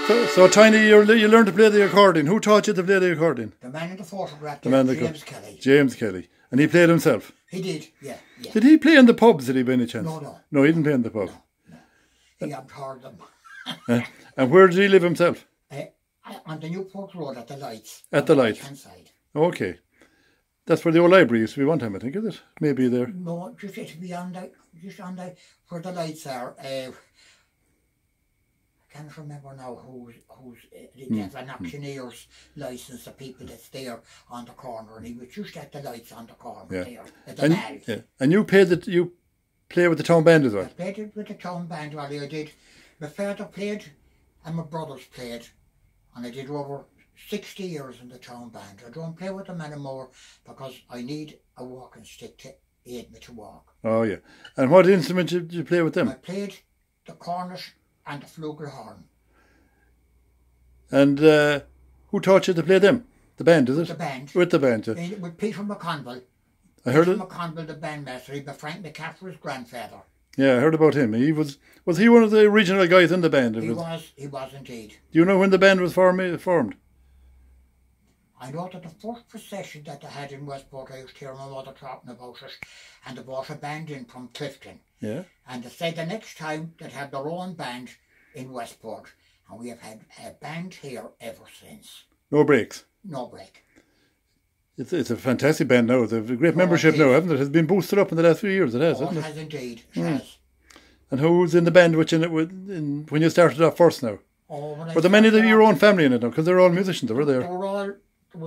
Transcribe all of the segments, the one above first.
So Tiny, you learned to play the accordion. Who taught you to play the accordion? The man in the photograph, James Kelly. James Kelly. And he played himself? He did, yeah. Did he play in the pubs, did he, by any chance? No. No, he didn't play in the pub. No. He abhorred them. And where did he live himself? On the Newport Road at the Lights. At the Lights? Right-hand side. Okay. That's where the old library used to be one time, I think, is it? Maybe there. No, just to be on the, where the lights are. I can't remember now who's they have an auctioneer's license, the people that's there on the corner, and he was just at the Lights on the corner there, at the mall. Yeah. And you play with the town band as well? I played it with the town band, I did. My father played and my brothers played, and I did over 60 years in the town band. I don't play with them anymore because I need a walking stick to aid me to walk. Oh yeah. And what instrument did you play with them? I played the cornet and the flugelhorn. And who taught you to play them? The band, is it? The band. With the band, yeah. With Peter McConville. I heard it. Peter McConville, the bandmaster, he was Frank McCaffrey's grandfather. Yeah, I heard about him. Was he one of the original guys in the band? He was indeed. Do you know when the band was formed? I know that the first procession that they had in Westport, I used to hear my mother talking about it, and they brought a band in from Clifton. Yeah. And they said the next time they'd have their own band in Westport, and we have had a band here ever since. No breaks? No break. It's a fantastic band now. They have a great membership now, hasn't it? It has been boosted up in the last few years, it has, hasn't it? It has indeed, it has. And who's in the band when you started off first now? Were there many of your own family in it now? Because they're all musicians, were there? There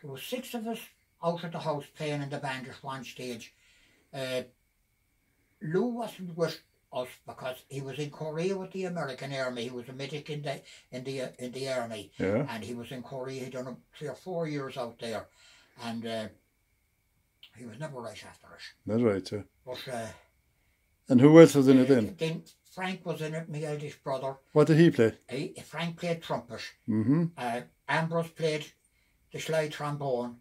was 6 of us out at the house playing in the band at one stage. Lou wasn't with us because he was in Korea with the American Army. He was a medic in the army, and he was in Korea. He'd done 3 or 4 years out there, and he was never right after it. That's right, yeah. But and who else was in it then? Then Frank was in it, my eldest brother. What did he play? Frank played trumpet. Mm-hmm. Ambrose played the slide trombone.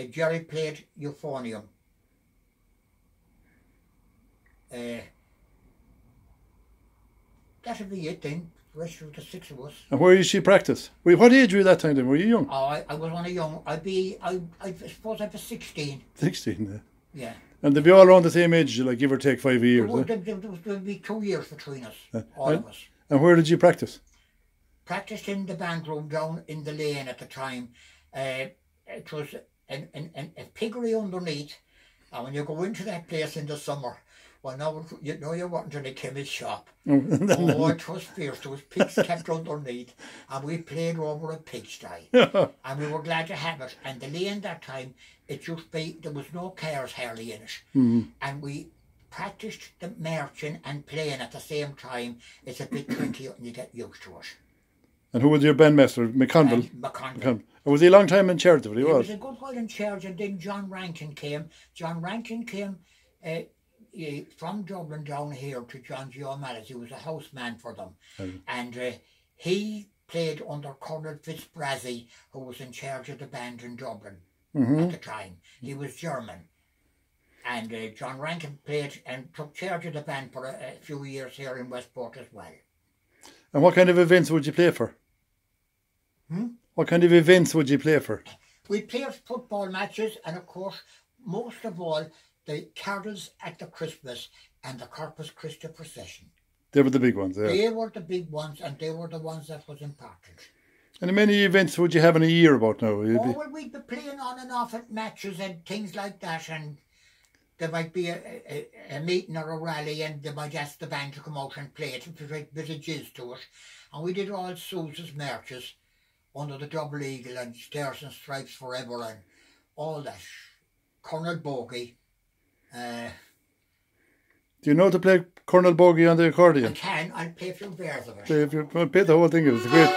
Jerry played euphonium. That'll be it then. The rest of the 6 of us. And where did she practice? What age were you that time then? Were you young? Oh, I was only young. I suppose I was 16. 16, yeah. Yeah. And they'd be all around the same age, like give or take 5 years. There'd be 2 years between us, all of us. And where did you practice? Practiced in the band room down in the lane at the time. It was a piggery underneath, and when you go into that place in the summer, well, now you know you're walking to the chemist shop. Oh, it was fierce. There was pigs kept underneath, and we played over a pigsty. And we were glad to have it. And the lane that time, there was no cars hardly in it. And we practiced the marching and playing at the same time. It's a bit tricky and you get used to it. And who was your bandmaster? McConville? McConville. Was he a long time in charge of it? He was a good while in charge, and then John Rankin came. John Rankin came from Dublin down here to John G. O'Malley's. He was a houseman for them. And he played under Colonel Fitzbrazzy, who was in charge of the band in Dublin at the time. He was German. And John Rankin played and took charge of the band for a few years here in Westport as well. And what kind of events would you play for? What kind of events would you play for? We played football matches, and of course, most of all, the carols at the Christmas and the Corpus Christi procession. They were the big ones, yeah. They were the big ones, and they were the ones that was important. And how many events would you have in a year about now? Well, we'd be playing on and off at matches and things like that, and there might be a meeting or a rally, and they might ask the band to come out and play it, and put a bit of jizz to it. And we did all Susan's marches under the Double Eagle and Stars and Stripes Forever and all that. Colonel Bogey. Do you know how to play Colonel Bogey on the accordion? I can. I'll play a few bars of it. Play the whole thing. It's great.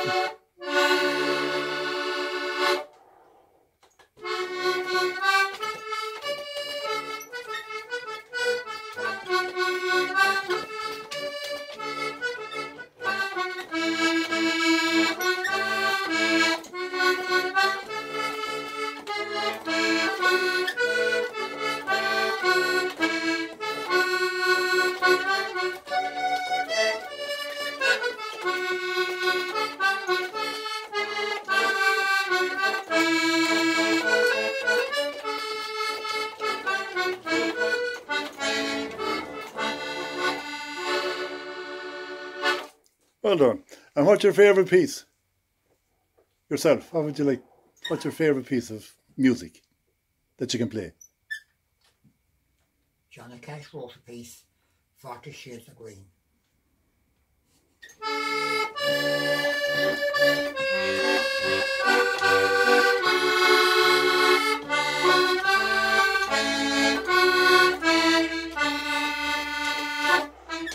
Well done. And what's your favourite piece? Yourself, what would you like? What's your favourite piece of music that you can play? Johnny Cash wrote a piece, 40 Shades of Green.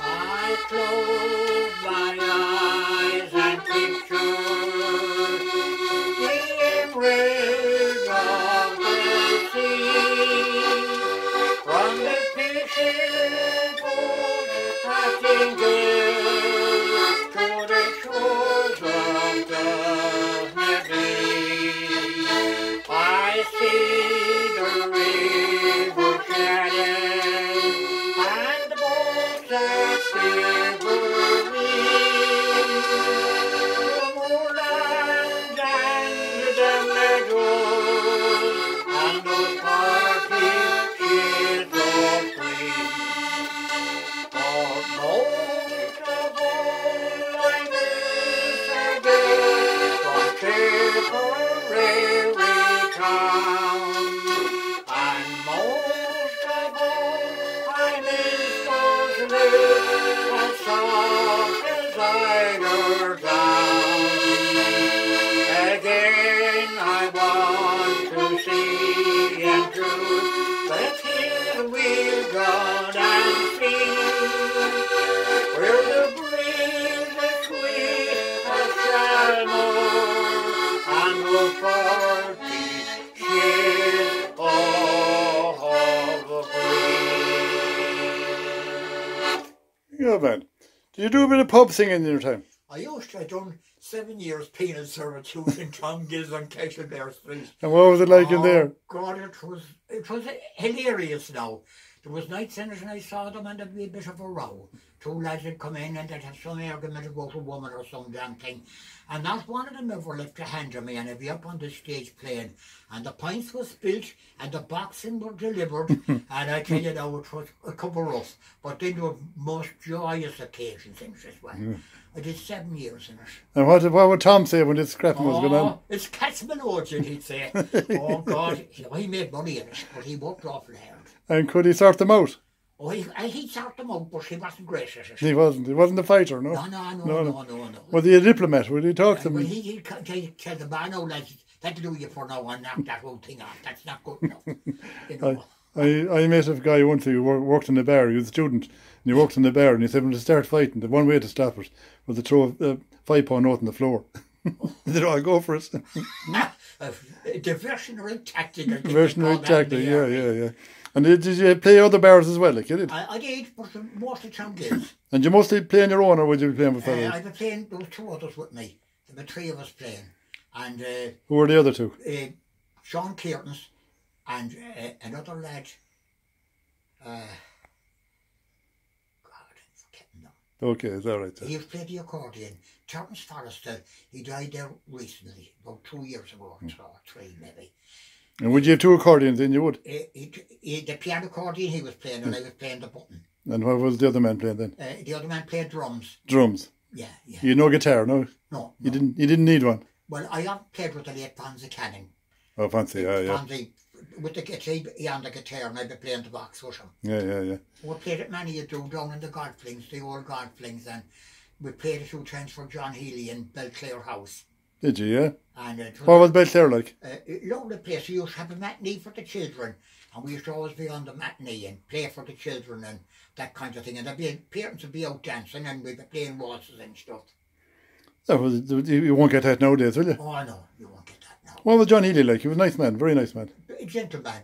I close my eyes and picture the embrace of the sea. From the fishing boat I tingle to the shores of the sea. I see the river shining and the boats that silver green. The moorland and the meadows and those party shades of green. Most of all I miss again from Tipperary town. And most of all I miss those lips as soft as eider down. Again I want to see and do that hill we've gone and seen, where the breeze is sweet as Shalmore and the 40 shades of green. Yeah, man. Do you do a bit of pub singing in your time? I used to. I done 7 years penal servitude in Tom Gills on Keshelbear Street. And what was it like in there? God, it was hilarious now. There was nights in it and I saw them and there'd be a bit of a row. Two lads would come in and they'd have some argument about a woman or some damn thing. And not one of them ever left a hand on me, and I'd be up on the stage playing. And the pints was spilt and the boxing were delivered. And I tell you now, it was a couple rough. But they were most joyous occasions in this way. I did 7 years in it. And what would Tom say when this scrapping was going on? It's cat's melodian, he'd say. Oh God, he made money in it, but he worked awful hard. And could he sort them out? Oh, he'd sort them out, but he wasn't great at it. He wasn't a fighter, no? No. Was he a diplomat? Would he talk to them? Well, he'd tell them, I know lads, that'll do you for now and knock that whole thing off. That's not good enough. You know. I met a guy once who worked in a bar. He was a student, and he worked in the bar, and he said when they start fighting, the one way to stop it was to throw a £5 note on the floor. They'd all go for it. Diversionary tactic. Diversionary tactic, yeah. And did you play other bars as well, like you did? I did, but mostly Tom Gills. And you mostly play on your own, or would you be playing with fellas? I've been playing, there was 2 others with me. There were 3 of us playing. And who were the other 2? Sean Kearns and another lad. God, I'm forgetting them. Okay, is that right? He played the accordion. Terence Forrester, he died there recently, about 2 years ago, or 3 maybe. And would you have 2 accordions then you would? The piano accordion he was playing and I was playing the button. And what was the other man playing then? The other man played drums. Drums? Yeah. You had no guitar, no? No. You didn't need one? Well, I have played with the late Fonzie Canning. Oh, fancy, yeah. Fonzie, with the guitar, he on the guitar and I'd be playing the box with him. Yeah. We played it many a do down in the golflings, the old golflings, and we played a few times for John Healy in Belclare House. Did you, yeah? And what was Belclare like? A lovely place. We used to have a matinee for the children, and we used to always be on the matinee and play for the children and that kind of thing. And parents would be out dancing and we'd be playing waltzes and stuff. You won't get that nowadays, will you? Oh, no, you won't get that now. What was John Healy like? He was a nice man, very nice man. A gentleman.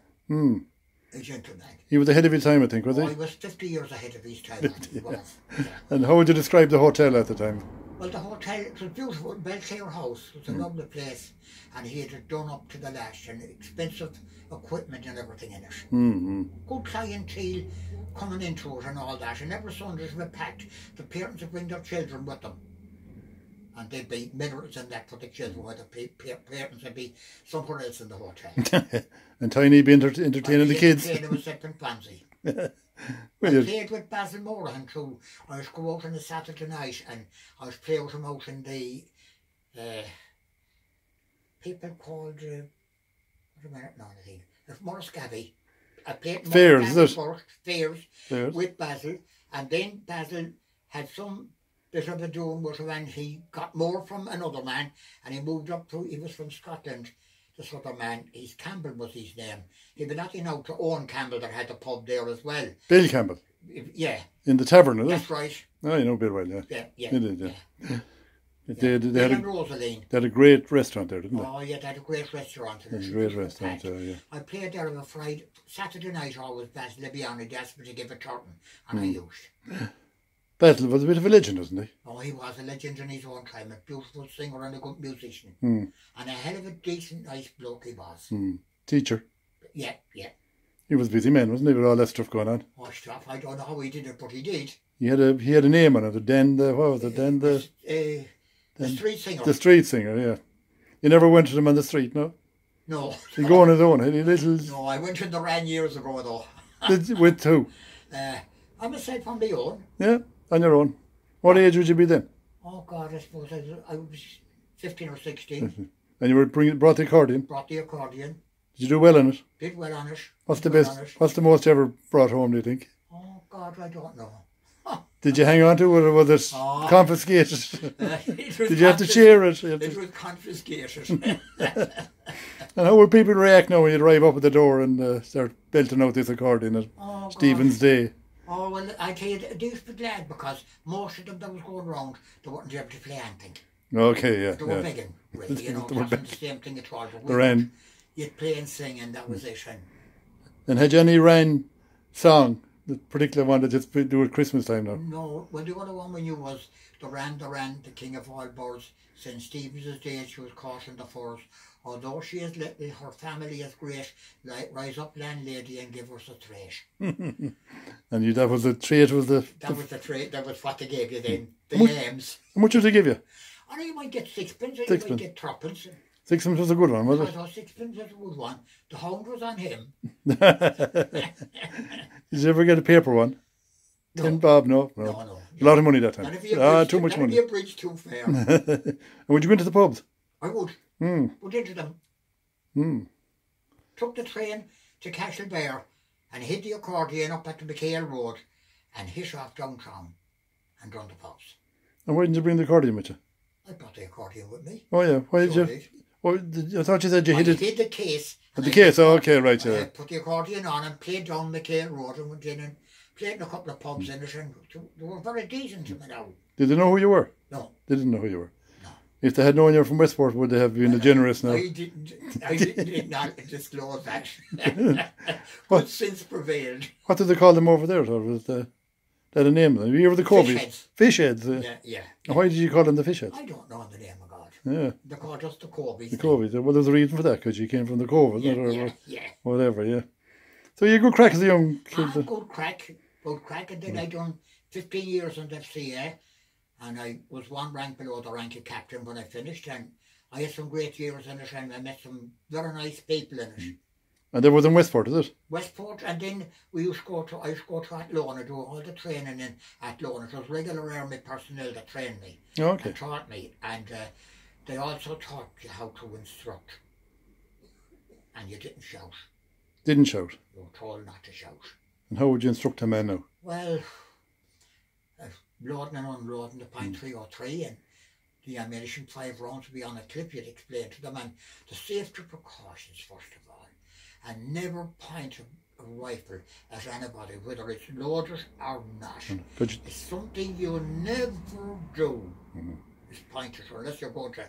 A gentleman. He was ahead of his time, I think, was he? He was 50 years ahead of his time. He was. Yeah. And how would you describe the hotel at the time? Well, the hotel, it was beautiful. Belclare House. It was a lovely place. And he had it done up to the lash and expensive equipment and everything in it. Good clientele coming into it and all that. And every Sunday we packed. The parents would bring their children with them. And there'd be minerals in that for the children, where the parents would be somewhere else in the hotel. And Tiny be entertaining the kids. He was sipping fancy. Well, I you- played with Basil Morahan too. I was go out on a Saturday night and I was playing with him out in the people called what am I not saying? It's Morriscavvy. I played Fairs, is it? first, Fairs Fairs. with Basil, and then Basil had some bit of a doing with him, and he got more from another man, and he moved up to. He was from Scotland. This other man, his Campbell was his name. He'd been lucky now to own Campbell that had the pub there as well. Bill Campbell. Yeah, In the tavern, is it? that's right. Oh, you know Bill well, yeah. Yeah. He did, yeah. Yeah. They Bill had and a, Rosaline. they had a great restaurant there, didn't they? Oh yeah, they had a great restaurant. They had a great restaurant there, yeah. I played there on a Friday, Saturday night always, Basil Libbiani, they asked me to give a turn, and I used. Basil was a bit of a legend, wasn't he? Oh, he was a legend in his own time, a beautiful singer and a good musician. Mm. And a hell of a decent, nice bloke he was. Mm. Teacher. Yeah. He was a busy man, wasn't he, with all that stuff going on? Oh, stuff, I don't know how he did it, but he did. He had a name on it, what was it? The street singer. The street singer, yeah. You never went to him on the street, no? No. You go on his own, any little... No, I went to the Ran years ago though. With who? I'm aside from my own. Yeah, on your own. What age would you be then? Oh God, I suppose I was 15 or 16. And you were brought the accordion? Brought the accordion. Did you do well on it? Did well on it. What's the Did well best? on it. What's the most you ever brought home, do you think? Oh God, I don't know. Did you hang on to it, or was it Oh. confiscated? It was Did you have to share it? It was confiscated. And how would people react now when you drive up at the door and start belting out this accordion at Oh, Stephen's Day? Oh, well, I tell you, they used to be glad because most of them that was going round, they weren't able to play anything. Okay, yeah. They were yeah. begging, really, you know, They it were wasn't the same thing at all. But The Ran. you'd play and sing and that was it. And had you any Ran song, the particular one that just do at Christmas time now? No, well, the other one we knew was the Ran, the king of all birds. Since Stephen's day, she was caught in the furs. Although she is little, her family is great. Like, rise up, landlady, and give us a trade. And that was the trade, was the... That was the trade, that was what they gave you then, the Much- names. How much did they give you? And you might get sixpence, or you Sixpence. might get threepence. Sixpence was a good one, was I it? thought sixpence was a good one. The hound was on him. Did you ever get a paper one? No. 10 bob? No. No. A lot of money that Not time. if you Too much money. Be a bridge too fair. And would you go into the pubs? I would. Hmm. Would into them. Hmm. Took the train to Castlebear and hid the accordion up at the McHale Road and hit off downtown and run the pubs. And why didn't you bring the accordion with you? I brought the accordion with me. Oh yeah. Why did Sure you? I thought you said you I hid it. hid the case. At and the I case. did- Oh, okay, right. I Yeah. put the accordion on and played down McHale Road and went in and played in a couple of pubs in it and they were very decent to me now. Did they know who you were? No. They didn't know who you were. No. If they had known you were from Westport, would they have been generous now? I did not disclose that. But since prevailed. What did they call them over there? Or was they had a name? Were you ever the Cobies? heads. Fish heads. Yeah. And why did you call them the fish heads? I don't know the name of God. Yeah, They called us the Corbies. the Cobies. Well, there's a reason for that, because you came from the Cove, isn't it? Or Yeah. whatever, yeah. So you good crack as a young kid. Good crack. And then I done 15 years in the FCA and I was one rank below the rank of captain when I finished and I had some great years in it and I met some very nice people in it. And they was in Westport, is it? Westport, and then I used to go to Athlone and do all the training in Athlone. It was regular army personnel that trained me Oh, okay. and taught me, and they also taught you how to instruct. And you didn't shout. Didn't shout. You were told not to shout. And how would you instruct a man now? Well, loading and unloading the pint 303 and the ammunition 5 rounds to be on a clip, you'd explain to them, and the safety precautions first of all, and never point a rifle at anybody, whether it's loaded or not. But you, It's something you never do. Is point it, unless you're going to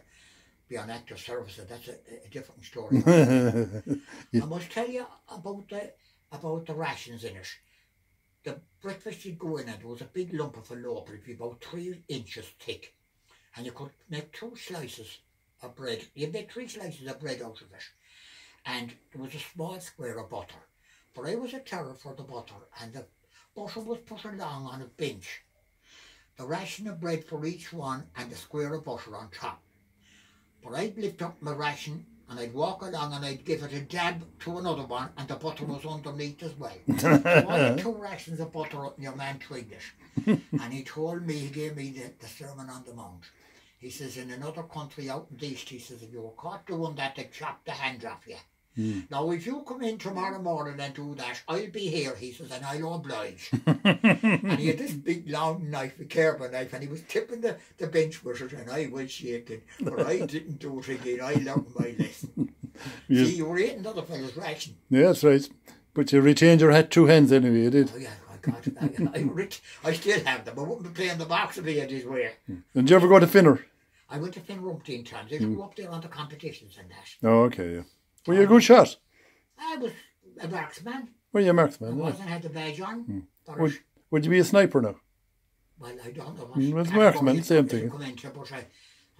be on active service, and that's a different story. I must tell you about the rations in it. The breakfast you'd go in and there was a big lump of a loaf, it'd be about 3 inches thick. And you could make 2 slices of bread. You'd make 3 slices of bread out of it. And there was a small square of butter. But I was a terror for the butter, and the butter was put along on a bench. The ration of bread for each one and the square of butter on top. But I'd lift up my ration and I'd walk along and I'd give it a dab to another one, and the butter was underneath as well. So I had 2 rations of butter up, and your man tried it. And he told me, he gave me the Sermon on the Mount. He says, in another country out in the east, he says, if you were caught doing that, they'd chop the hand off you. Now, if you come in tomorrow morning and do that, I'll be here, he says, and I'll oblige. And he had this big long knife, a carver knife, and he was tipping the bench with it, and I was shaking. But I didn't do it again. I learned my lesson. Yes. See, you were eating other fellas' ration. Yeah, that's right. But you retained your 2 hands anyway, you did. Oh, yeah, I still have them. I wouldn't be playing the box if he had his way. And did you ever go to Finner? I went to Finner 10 times. I grew up there on the competitions and that. Oh, okay, yeah. Were you a good shot? I was a marksman. Were you a I marksman? wasn't had the badge on. Would you be a sniper now? Well, I don't know. Well, it's marksman, same thing. Come into, but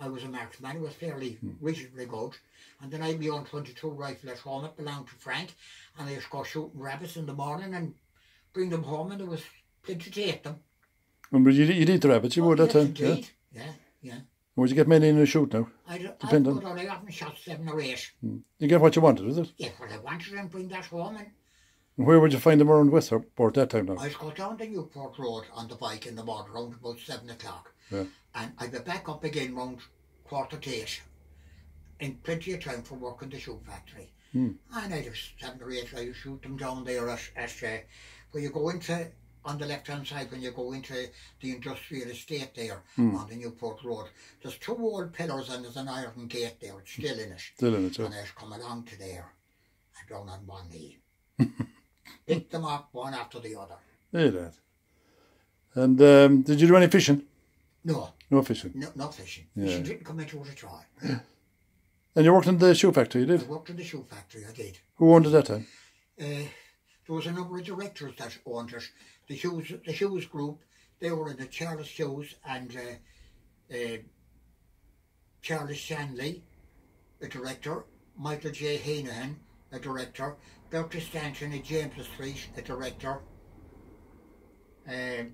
I was a marksman. It was fairly reasonably good. And then I had my own 22 rifle at home. It belonged to Frank. And I used to go shooting rabbits in the morning and bring them home, and there was plenty to eat them. And you'd eat the rabbits, you would that time? Indeed. Yeah. Would you get many in a shoot now? I often shot 7 or 8. You get what you wanted, was it? Yeah, what I wanted, and bring that home. And where would you find them around Westport that time now? I'd go down the Newport Road on the bike in the morning around about 7 o'clock. Yeah. And I'd be back up again round 7:45. In plenty of time for work in the shoe factory. And I'd have 7 or 8, I'd shoot them down there at where you go into, on the left hand side, when you go into the industrial estate there on the Newport Road. There's 2 old pillars and there's an iron gate there. It's still in it. Still in it, yeah. And I'd come along to there and down on one knee. Pick them up one after the other. Yeah, that. And did you do any fishing? No. No fishing? No fishing. Yeah. Fishing didn't come into it at all. And you worked in the shoe factory, you did? I worked in the shoe factory, I did. Who owned it that time? There was a number of directors that owned it. The Hughes group, they were in the Charles Hughes and Charles Shanley, a director, Michael J. Hanahan, a director, Bertie Stanton at James Street, a director. There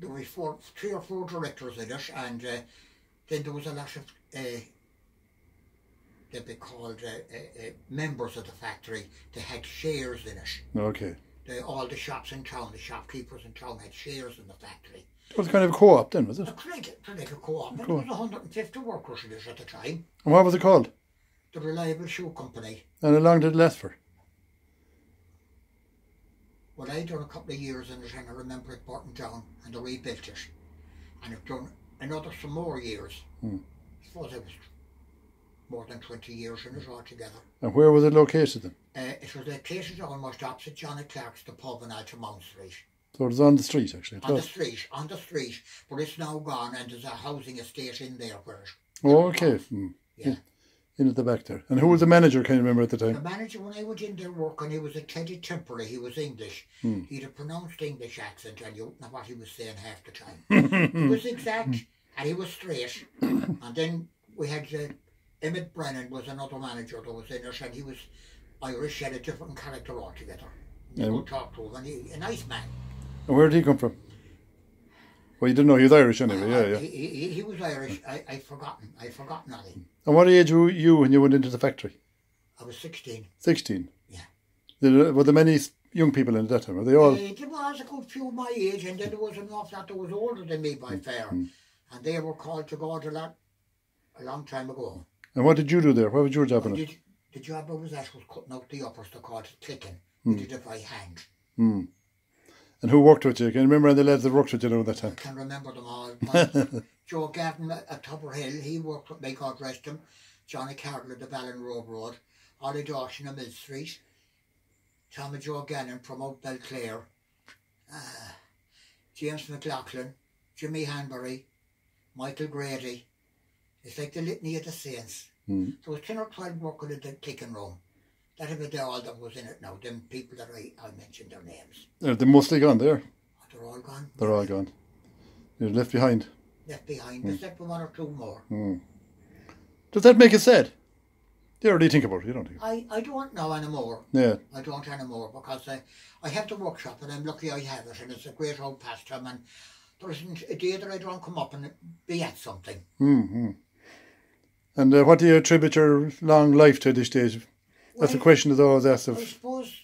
were 3 or 4 directors in it, and then there was a lot of they'd be called members of the factory. They had shares in it. Okay. All the shops in town, the shopkeepers in town had shares in the factory. It was kind of a co-op then, was it? Like a co-op. There was 150 workers in it at the time. And what was it called? The Reliable Shoe Company. And how long did it last for? Well, I'd done a couple of years in it, and I remember it burning down, and they rebuilt it. And I've done some more years. I suppose it was more than 20 years in it altogether. And where was it located then? It was located almost opposite Johnny Clark's, the pub in Altamount Street. So it was on the street actually? On the street, but it's now gone, and there's a housing estate in there where it. Oh, okay. Yeah. In at the back there. And who was the manager, can you remember at the time? The manager, when I went in there working, he was a Teddy Temperley. He was English. He had a pronounced English accent, and you wouldn't know what he was saying half the time. He was exact, and he was straight. And then we had Emmett Brennan was another manager that was in it, and he was Irish, he had a different character altogether. You could talk to him, and a nice man. And where did he come from? Well, you didn't know he was Irish anyway, yeah. He was Irish. I'd forgotten nothing. And what age were you when you went into the factory? I was 16. 16? Yeah. Were there many young people in that time? Were they all? There was a good few my age, and then there was an awful lot that was older than me by far. And they were called to God a long time ago. And what did you do there? What was your job in it? The job I was at was cutting out the uppers, they called it clicking. We did it by hand. And who worked with you? Can you remember the lads that worked with you at that time? I can remember them all. Joe Gavin at Tupper Hill, he worked with me, God rest him. Johnny Carroll at the Ballin Road. Ollie Dawson at Mill Street. Tommy Joe Gannon from out Belclare. James McLaughlin. Jimmy Hanbury. Michael Grady. It's like the litany of the saints. There was 10 or 12 working in the clicking room. That'd be all that was in it now. Them people that I mentioned their names. They're mostly gone there. They're all gone. They're all gone. You're left behind. Left behind. Except for 1 or 2 more. Does that make you sad? Do you already think about it? You don't think? I don't know anymore. Yeah. I don't anymore because I have the workshop, and I'm lucky I have it, and it's a great old pastime, and there isn't a day that I don't come up and be at something. And what do you attribute your long life to at this stage? That's a question that's always asked I of. suppose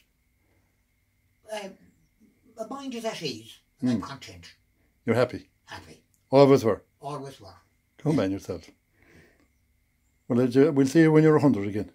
my mind is at ease. I'm content. You're happy. Happy. Always were. Always were. Come on yourself. Well, we'll see you when you're 100 again.